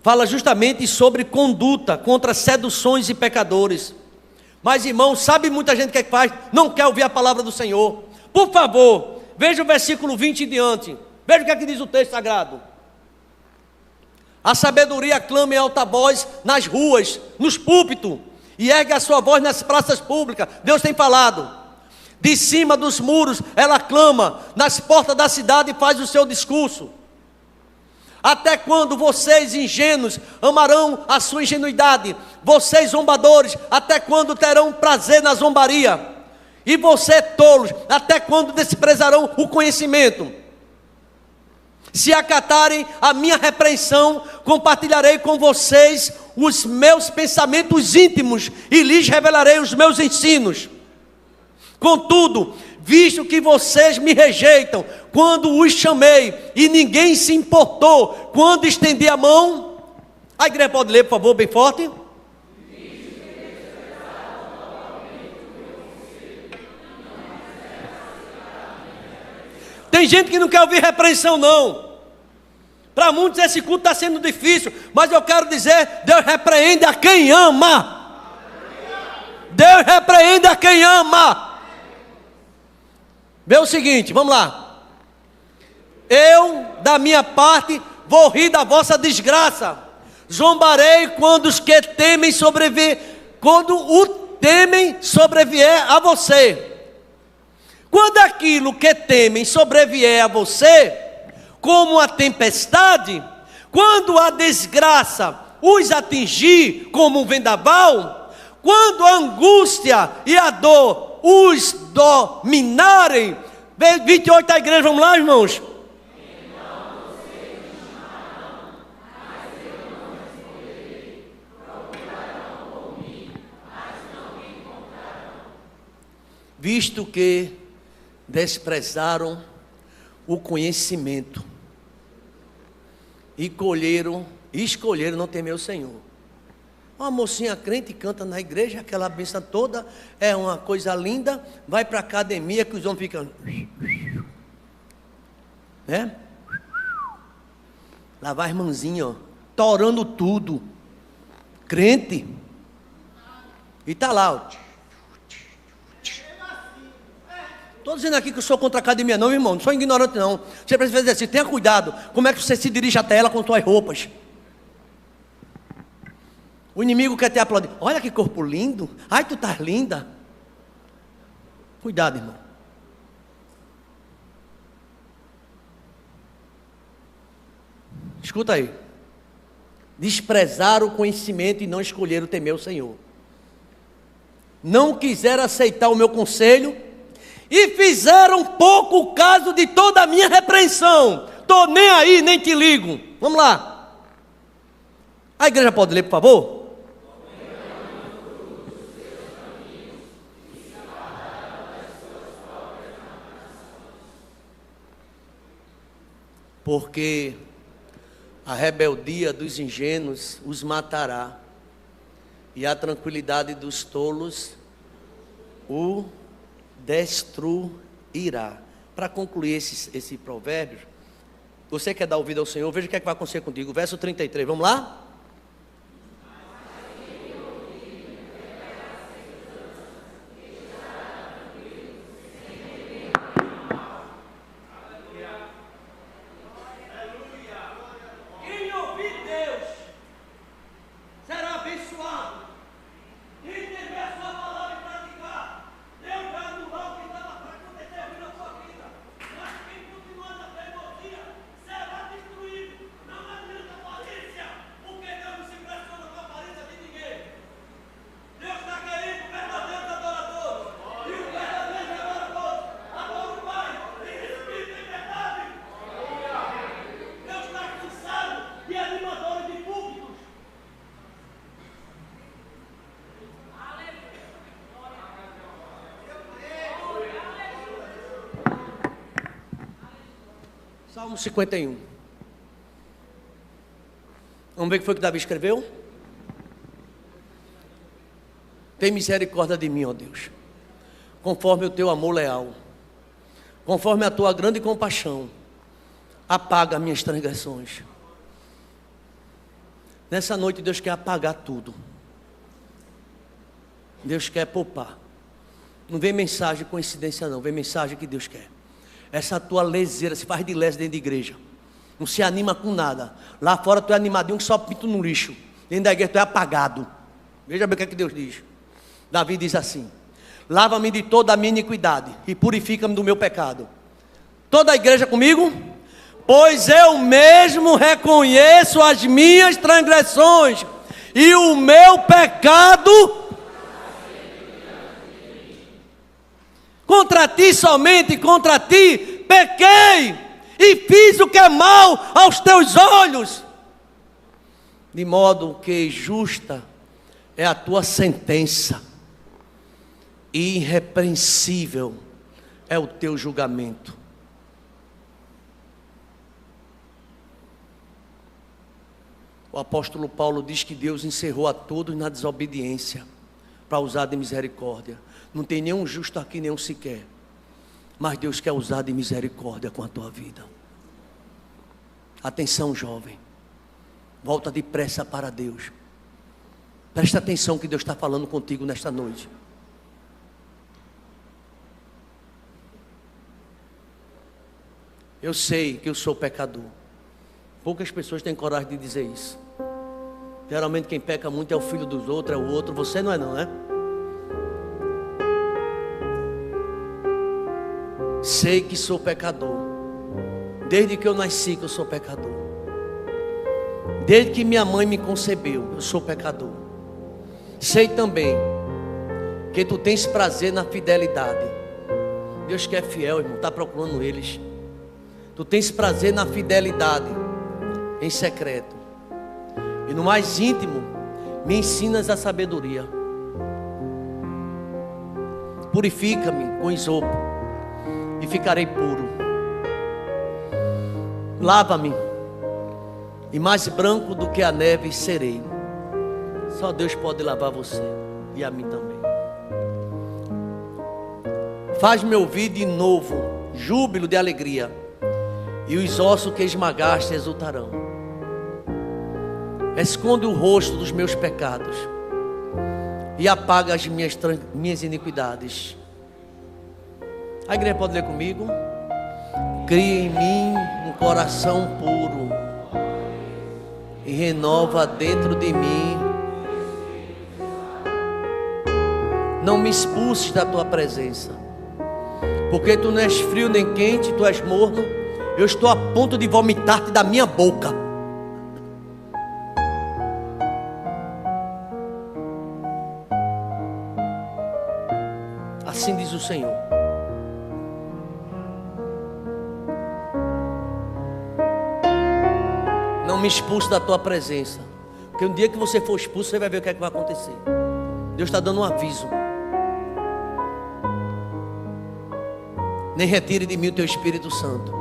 fala justamente sobre conduta contra seduções e pecadores. Mas irmão, sabe muita gente que faz? Não quer ouvir a palavra do Senhor. Por favor, veja o versículo 20 em diante. Veja o que é que diz o texto sagrado. A sabedoria clama em alta voz nas ruas, nos púlpitos, e ergue a sua voz nas praças públicas. Deus tem falado. De cima dos muros ela clama, nas portas da cidade faz o seu discurso. Até quando vocês ingênuos amarão a sua ingenuidade? Vocês zombadores, até quando terão prazer na zombaria? E vocês tolos, até quando desprezarão o conhecimento? Se acatarem a minha repreensão, compartilharei com vocês os meus pensamentos íntimos e lhes revelarei os meus ensinos. Contudo, visto que vocês me rejeitam quando os chamei e ninguém se importou quando estendi a mão, a igreja pode ler, por favor, bem forte. Tem gente que não quer ouvir repreensão não. Para muitos esse culto está sendo difícil, mas eu quero dizer, Deus repreende a quem ama. Deus repreende a quem ama. Vê o seguinte, vamos lá. Eu, da minha parte, vou rir da vossa desgraça. Zombarei quando os que temem sobreviver, quando o temem sobrevier a você. Quando aquilo que temem sobrevier a você, como a tempestade, quando a desgraça, os atingir como um vendaval, quando a angústia e a dor os dominarem. 28 da igreja, vamos lá, irmãos. Visto que desprezaram o conhecimento e escolheram não temer o Senhor. Uma mocinha crente canta na igreja, aquela bênção toda, é uma coisa linda, vai para a academia que os homens ficam, né? Lá vai as mãozinhas, ó, torando tudo, crente, e está lá, ó. Estou dizendo aqui que eu sou contra a academia, não, irmão, não sou ignorante, não. Você precisa fazer assim, tenha cuidado. Como é que você se dirige até ela com suas roupas? O inimigo quer te aplaudir. Olha que corpo lindo. Ai, tu estás linda. Cuidado, irmão. Escuta aí. Desprezaram o conhecimento e não escolheram temer o Senhor. Não quiseram aceitar o meu conselho e fizeram pouco caso de toda a minha repreensão. Estou nem aí, nem te ligo. Vamos lá. A igreja pode ler, por favor? Porque a rebeldia dos ingênuos os matará, e a tranquilidade dos tolos o destruirá. Para concluir esse provérbio, você quer dar ouvido ao Senhor, veja o que é que vai acontecer contigo. Verso 33, vamos lá? Salmo 51. Vamos ver o que foi que Davi escreveu? Tem misericórdia de mim, ó Deus, conforme o teu amor leal, conforme a tua grande compaixão, apaga minhas transgressões. Nessa noite Deus quer apagar tudo. Deus quer poupar. Não vem mensagem coincidência não, vem mensagem que Deus quer. Essa tua leseira, se faz de lese dentro de igreja, não se anima com nada. Lá fora tu é animadinho que só pinto no lixo. Dentro da igreja tu é apagado. Veja bem o que é que Deus diz. Davi diz assim: lava-me de toda a minha iniquidade e purifica-me do meu pecado. Toda a igreja comigo? Pois eu mesmo reconheço as minhas transgressões e o meu pecado. Contra ti, somente contra ti, pequei e fiz o que é mal aos teus olhos, de modo que justa é a tua sentença, e irrepreensível é o teu julgamento. O apóstolo Paulo diz que Deus encerrou a todos na desobediência, para usar de misericórdia. Não tem nenhum justo aqui, nenhum sequer. Mas Deus quer usar de misericórdia com a tua vida. Atenção, jovem. Volta depressa para Deus. Presta atenção que Deus está falando contigo nesta noite. Eu sei que eu sou pecador. Poucas pessoas têm coragem de dizer isso. Geralmente quem peca muito é o filho dos outros, é o outro. Você não é não, né? Sei que sou pecador. Desde que eu nasci que eu sou pecador. Desde que minha mãe me concebeu, eu sou pecador. Sei também que tu tens prazer na fidelidade. Deus que é fiel, irmão, está procurando eles. Tu tens prazer na fidelidade em secreto, e no mais íntimo me ensinas a sabedoria. Purifica-me com isopo e ficarei puro. Lava-me e mais branco do que a neve serei. Só Deus pode lavar você e a mim também. Faz-me ouvir de novo júbilo de alegria, e os ossos que esmagaste exultarão. Esconde o rosto dos meus pecados e apaga as minhas iniquidades. A igreja pode ler comigo? Cria em mim um coração puro e renova dentro de mim. Não me expulses da tua presença, porque tu não és frio nem quente, tu és morno. Eu estou a ponto de vomitar-te da minha boca. Assim diz o Senhor. Não me expulse da tua presença, porque um dia que você for expulso, você vai ver o que é que vai acontecer. Deus está dando um aviso. Nem retire de mim o teu Espírito Santo.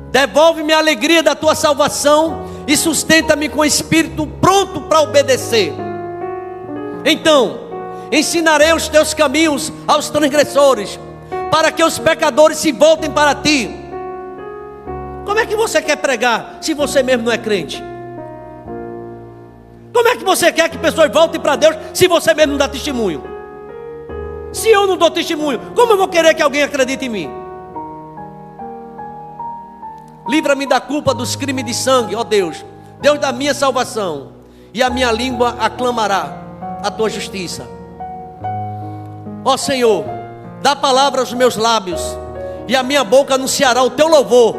Devolve-me a alegria da tua salvação e sustenta-me com o espírito pronto para obedecer. Então ensinarei os teus caminhos aos transgressores, para que os pecadores se voltem para ti. Como é que você quer pregar se você mesmo não é crente? Como é que você quer que pessoas voltem para Deus se você mesmo não dá testemunho? Se eu não dou testemunho, como eu vou querer que alguém acredite em mim? Livra-me da culpa dos crimes de sangue, ó Deus, Deus da minha salvação, e a minha língua aclamará a tua justiça. Ó Senhor, dá palavra aos meus lábios, e a minha boca anunciará o teu louvor.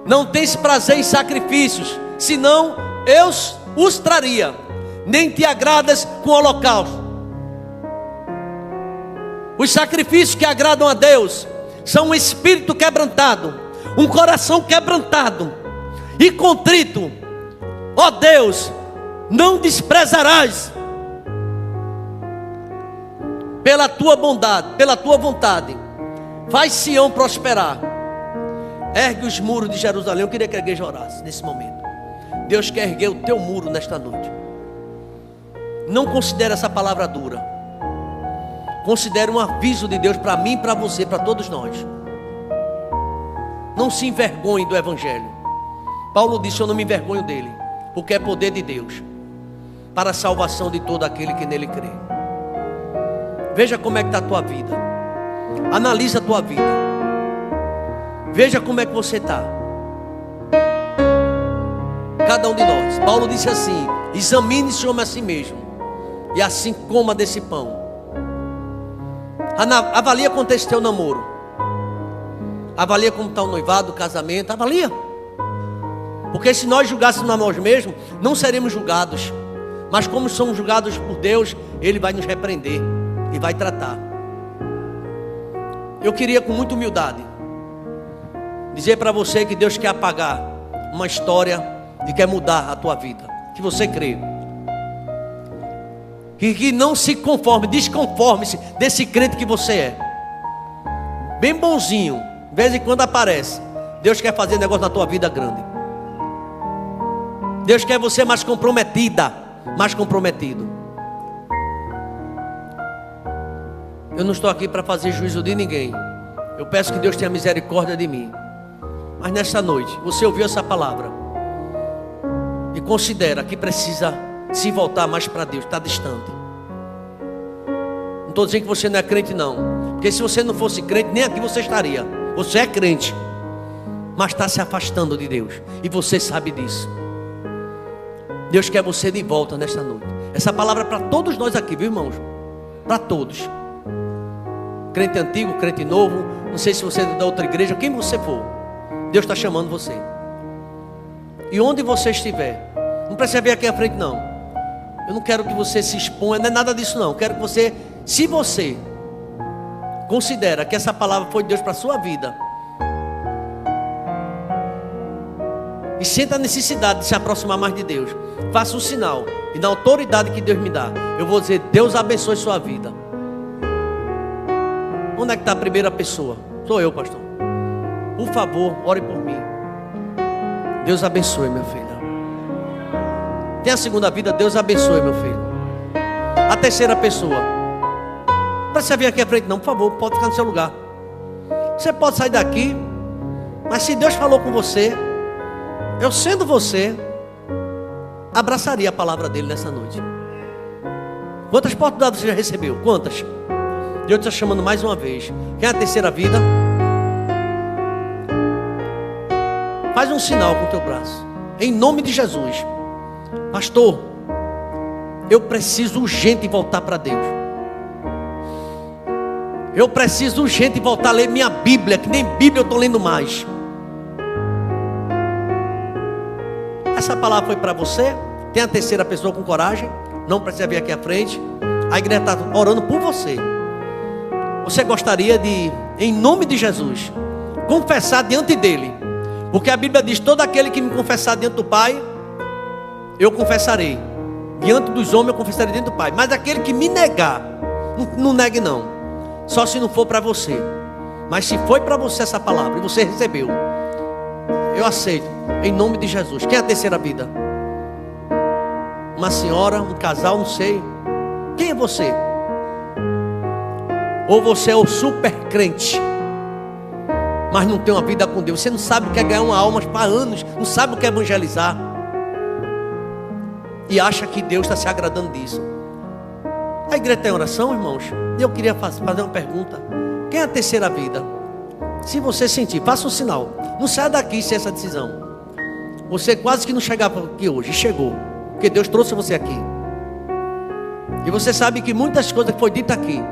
Não tens prazer em sacrifícios, senão eu os traria. Nem te agradas com o holocausto. Os sacrifícios que agradam a Deus são um espírito quebrantado, um coração quebrantado e contrito. Ó Deus, não desprezarás. Pela tua bondade, pela tua vontade, faz Sião prosperar. Ergue os muros de Jerusalém. Eu queria que a igreja orasse nesse momento. Deus quer erguer o teu muro nesta noite. Não considere essa palavra dura. Considere um aviso de Deus para mim e para você, para todos nós. Não se envergonhe do Evangelho. Paulo disse: eu não me envergonho dele, porque é poder de Deus para a salvação de todo aquele que nele crê. Veja como é que está a tua vida. Analisa a tua vida. Veja como é que você está. Cada um de nós. Paulo disse assim: examine-se a si mesmo, e assim coma desse pão. Avalia quanto é esse teu namoro. Avalia como está o noivado, o casamento. Avalia. Porque se nós julgássemos a nós mesmos, não seremos julgados. Mas como somos julgados por Deus, Ele vai nos repreender e vai tratar. Eu queria, com muita humildade, dizer para você que Deus quer apagar uma história e quer mudar a tua vida. Que você crê. Que não se conforme, desconforme-se desse crente que você é. Bem bonzinho, de vez em quando aparece. Deus quer fazer negócio na tua vida grande. Deus quer você mais comprometida, mais comprometido. Eu não estou aqui para fazer juízo de ninguém. Eu peço que Deus tenha misericórdia de mim. Mas nesta noite, você ouviu essa palavra e considera que precisa se voltar mais para Deus, está distante. Não estou dizendo que você não é crente não, porque se você não fosse crente, nem aqui você estaria. Você é crente, mas está se afastando de Deus, e você sabe disso. Deus quer você de volta nesta noite. Essa palavra é para todos nós aqui, viu, irmãos? Para todos. Crente antigo, crente novo, não sei se você é da outra igreja, quem você for, Deus está chamando você. E onde você estiver, não precisa vir aqui à frente não. Eu não quero que você se exponha, não é nada disso não. Eu quero que você, se você considera que essa palavra foi de Deus para a sua vida, e sente a necessidade de se aproximar mais de Deus, faça um sinal. E na autoridade que Deus me dá, eu vou dizer: Deus abençoe sua vida. Onde é que está a primeira pessoa? Sou eu, pastor. Por favor, ore por mim. Deus abençoe, minha filha. Tem a segunda vida, Deus abençoe, meu filho. A terceira pessoa, não precisa vir aqui à frente não, por favor, pode ficar no seu lugar. Você pode sair daqui, mas se Deus falou com você, eu sendo você, abraçaria a palavra dele nessa noite. Quantas oportunidades você já recebeu? Quantas? Deus está chamando mais uma vez. Quem é a terceira vida? Faz um sinal com o teu braço, em nome de Jesus. Pastor, eu preciso urgente voltar para Deus. Eu preciso urgente voltar a ler minha Bíblia, que nem Bíblia eu estou lendo mais. Essa palavra foi para você. Tem a terceira pessoa com coragem, não precisa vir aqui à frente. A igreja está orando por você. Você gostaria de, em nome de Jesus, confessar diante dele? Porque a Bíblia diz: todo aquele que me confessar diante do Pai, eu confessarei. Diante dos homens eu confessarei diante do Pai. Mas aquele que me negar, não negue não. Só se não for para você. Mas se foi para você essa palavra e você recebeu, eu aceito, em nome de Jesus. Quem é a terceira vida? Uma senhora, um casal, não sei. Quem é você? Ou você é o super crente, mas não tem uma vida com Deus. Você não sabe o que é ganhar uma alma para anos, não sabe o que é evangelizar, e acha que Deus está se agradando disso. A igreja tem oração, irmãos. E eu queria fazer uma pergunta: quem é a terceira vida? Se você sentir, faça um sinal. Não saia daqui sem essa decisão. Você quase que não chegava aqui hoje, e chegou, porque Deus trouxe você aqui. E você sabe que muitas coisas que foi ditas aqui,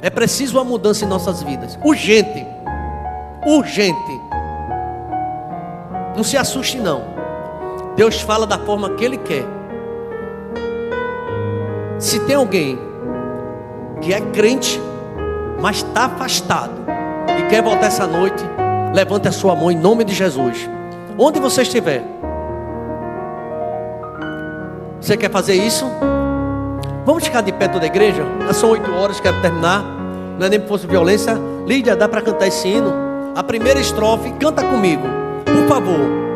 é preciso uma mudança em nossas vidas. Urgente. Urgente. Não se assuste não. Deus fala da forma que Ele quer. Se tem alguém que é crente, mas está afastado e quer voltar essa noite, levante a sua mão em nome de Jesus. Onde você estiver. Você quer fazer isso? Vamos ficar de pé toda a igreja? Já são 8 horas, quero terminar. Não é nem por força de violência. Lídia, dá para cantar esse hino? A primeira estrofe, canta comigo, por favor.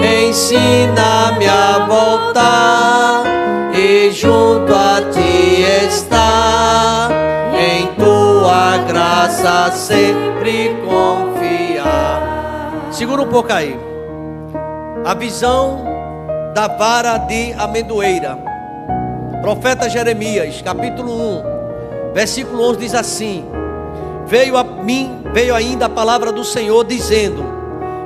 Ensina-me a voltar e junto a ti estar, em tua graça sempre confiar. Segura um pouco aí. A visão da vara de amendoeira. Profeta Jeremias, capítulo 1, versículo 11 diz assim: veio ainda a palavra do Senhor dizendo: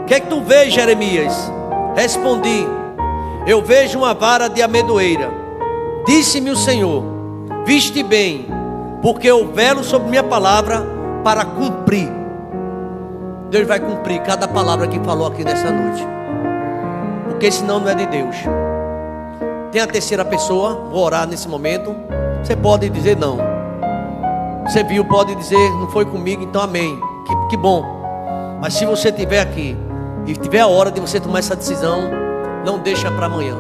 o que é que tu vês, Jeremias? Respondi: eu vejo uma vara de amendoeira. Disse-me o Senhor: viste bem, porque eu velo sobre minha palavra para cumprir. Deus vai cumprir cada palavra que falou aqui nessa noite, porque senão não é de Deus. Tem a terceira pessoa, vou orar nesse momento. Você pode dizer não. Você viu, pode dizer não foi comigo, então amém. Que bom. Mas se você estiver aqui e tiver a hora de você tomar essa decisão, não deixa para amanhã.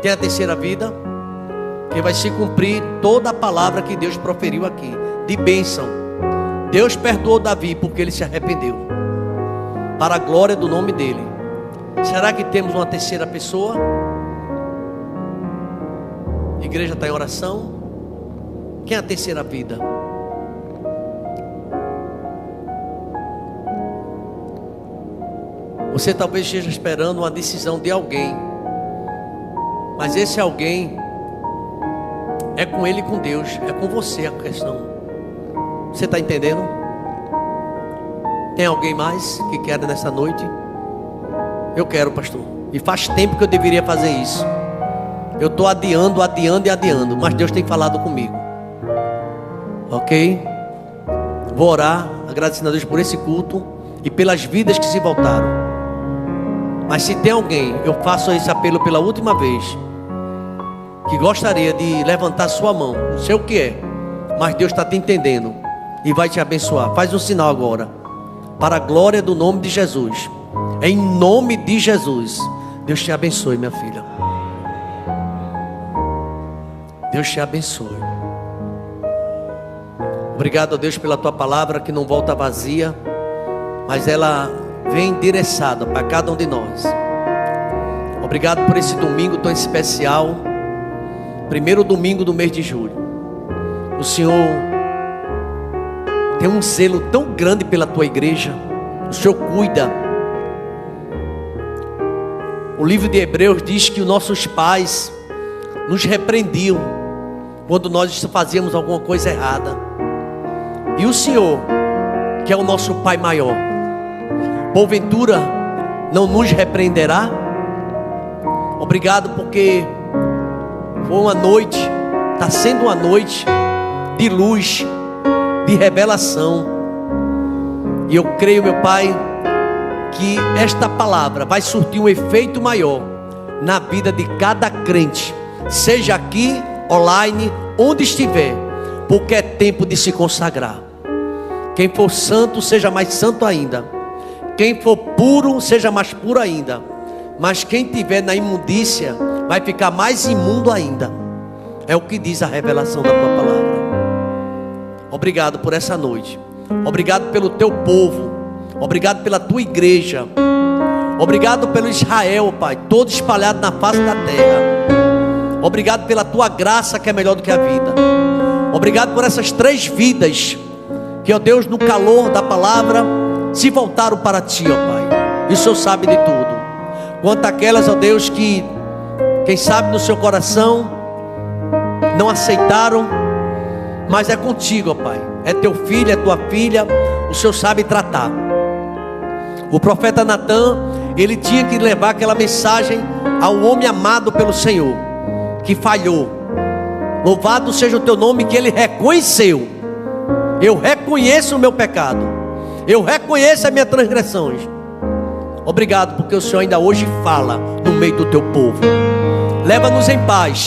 Tem a terceira vida, que vai se cumprir toda a palavra que Deus proferiu aqui, de bênção. Deus perdoou Davi porque ele se arrependeu, para a glória do nome dele. Será que temos uma terceira pessoa? A igreja está em oração. Quem é a terceira vida? Você talvez esteja esperando uma decisão de alguém, mas esse alguém é com ele e com Deus, é com você a questão. Você está entendendo? Tem alguém mais que quer nessa noite? Eu quero, pastor, e faz tempo que eu deveria fazer isso. Eu estou adiando, mas Deus tem falado comigo. Ok? Vou orar, agradecendo a Deus por esse culto e pelas vidas que se voltaram. Mas se tem alguém, eu faço esse apelo pela última vez, que gostaria de levantar sua mão, não sei o que é, mas Deus está te entendendo e vai te abençoar. Faz um sinal agora, para a glória do nome de Jesus. Em nome de Jesus. Deus te abençoe, minha filha. Deus te abençoe. Obrigado a Deus pela tua palavra que não volta vazia, mas ela vem endereçada para cada um de nós. Obrigado por esse domingo tão especial, primeiro domingo do mês de julho. O Senhor tem um zelo tão grande pela tua igreja. O Senhor cuida. O livro de Hebreus diz que os nossos pais nos repreendiam quando nós fazíamos alguma coisa errada. E o Senhor, que é o nosso Pai maior, porventura não nos repreenderá? Obrigado, porque foi uma noite, está sendo uma noite de luz, de revelação. E eu creio, meu Pai, que esta palavra vai surtir um efeito maior na vida de cada crente, seja aqui, online, onde estiver, porque é tempo de se consagrar. Quem for santo, seja mais santo ainda. Quem for puro, seja mais puro ainda. Mas quem estiver na imundícia, vai ficar mais imundo ainda. É o que diz a revelação da tua palavra. Obrigado por essa noite. Obrigado pelo teu povo. Obrigado pela tua igreja. Obrigado pelo Israel, Pai, todo espalhado na face da terra. Obrigado pela tua graça, que é melhor do que a vida. Obrigado por essas 3 vidas que, ó Deus, no calor da palavra se voltaram para ti, ó Pai. E o Senhor sabe de tudo. Quanto àquelas, ó Deus, que quem sabe no seu coração não aceitaram, mas é contigo, ó Pai. É teu filho, é tua filha. O Senhor sabe tratar. O profeta Natan, ele tinha que levar aquela mensagem ao homem amado pelo Senhor, que falhou. Louvado seja o teu nome, que ele reconheceu. Eu reconheço o meu pecado, eu reconheço as minhas transgressões. Obrigado, porque o Senhor ainda hoje fala no meio do teu povo. Leva-nos em paz,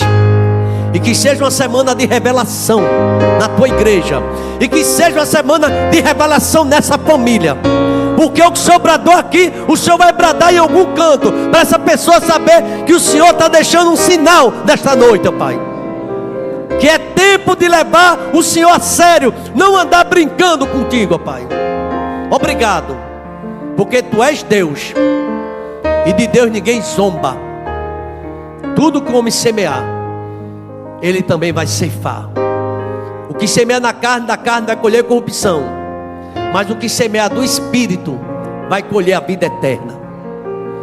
e que seja uma semana de revelação na tua igreja, e que seja uma semana de revelação nessa família. Porque o que o Senhor bradou aqui, o Senhor vai bradar em algum canto, para essa pessoa saber que o Senhor está deixando um sinal nesta noite, ó Pai. Que é tempo de levar o Senhor a sério, não andar brincando contigo, ó Pai. Obrigado, porque Tu és Deus, e de Deus ninguém zomba. Tudo que o homem semear, ele também vai ceifar. O que semeia na carne, da carne vai colher corrupção, mas o que semeia do Espírito vai colher a vida eterna.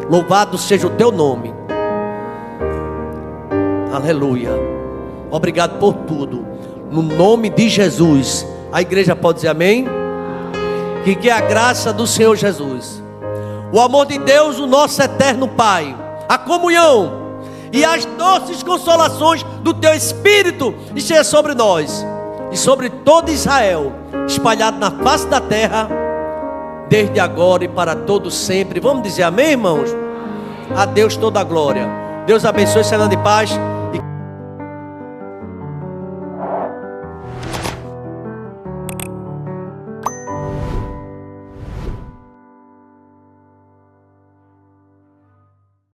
Louvado seja o teu nome. Aleluia. Obrigado por tudo. No nome de Jesus. A igreja pode dizer amém? Que a graça do Senhor Jesus, o amor de Deus, o nosso eterno Pai, a comunhão e as doces consolações do teu Espírito esteja sobre nós e sobre todo Israel, espalhado na face da terra, desde agora e para todo sempre. Vamos dizer amém, irmãos? A Deus toda a glória. Deus abençoe, semana de paz.